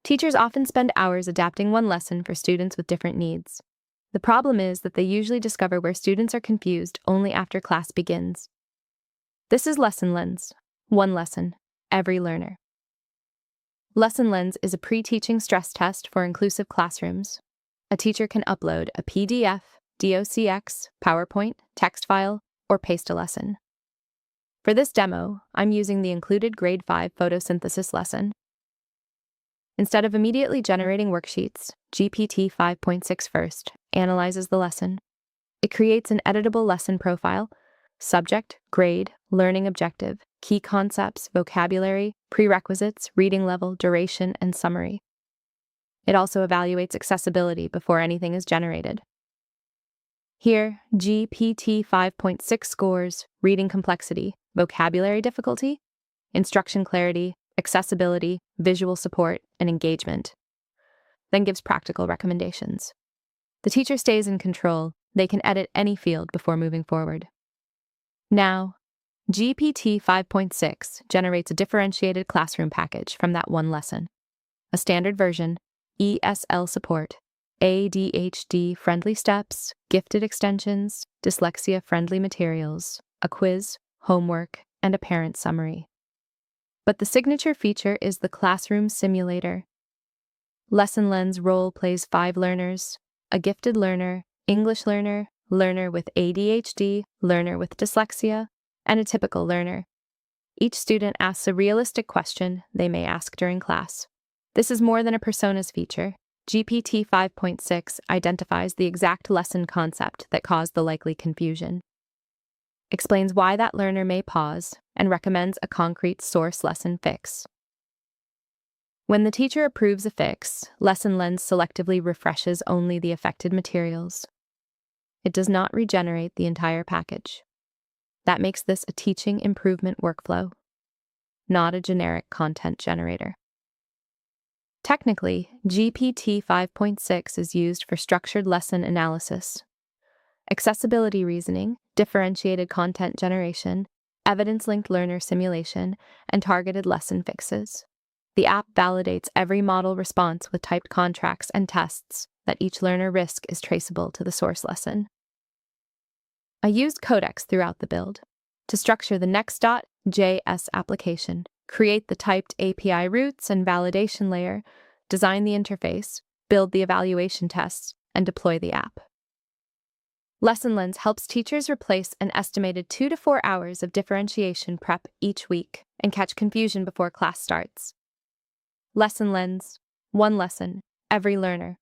Teachers often spend hours adapting one lesson for students with different needs. The problem is that they usually discover where students are confused only after class begins. This is LessonLens. One lesson, every learner. LessonLens is a pre-teaching stress test for inclusive classrooms. A teacher can upload a PDF, docx, PowerPoint, text file, or paste a lesson. For this demo, I'm using the included Grade 5 photosynthesis lesson. Instead of immediately generating worksheets, GPT 5.6 first analyzes the lesson. It creates an editable lesson profile, subject, grade, learning objective, key concepts, vocabulary, prerequisites, reading level, duration, and summary. It also evaluates accessibility before anything is generated. Here, GPT 5.6 scores reading complexity, vocabulary difficulty, instruction clarity, accessibility, visual support, and engagement, then gives practical recommendations. The teacher stays in control. They can edit any field before moving forward. Now, GPT 5.6 generates a differentiated classroom package from that one lesson. A standard version, ESL support, ADHD-friendly steps, gifted extensions, dyslexia-friendly materials, a quiz, homework, and a parent summary. But the signature feature is the classroom simulator. LessonLens role plays 5 learners: a gifted learner, English learner, learner with ADHD, learner with dyslexia, and a typical learner. Each student asks a realistic question they may ask during class. This is more than a personas feature. GPT 5.6 identifies the exact lesson concept that caused the likely confusion, explains why that learner may pause, and recommends a concrete source lesson fix. When the teacher approves a fix, LessonLens selectively refreshes only the affected materials. It does not regenerate the entire package. That makes this a teaching improvement workflow, not a generic content generator. Technically, GPT 5.6 is used for structured lesson analysis, accessibility reasoning, differentiated content generation, evidence-linked learner simulation, and targeted lesson fixes. The app validates every model response with typed contracts and tests that each learner risk is traceable to the source lesson. I used codecs throughout the build to structure the Next.js application, create the typed API routes and validation layer, design the interface, build the evaluation tests, and deploy the app. LessonLens helps teachers replace an estimated 2 to 4 hours of differentiation prep each week and catch confusion before class starts. LessonLens, one lesson, every learner.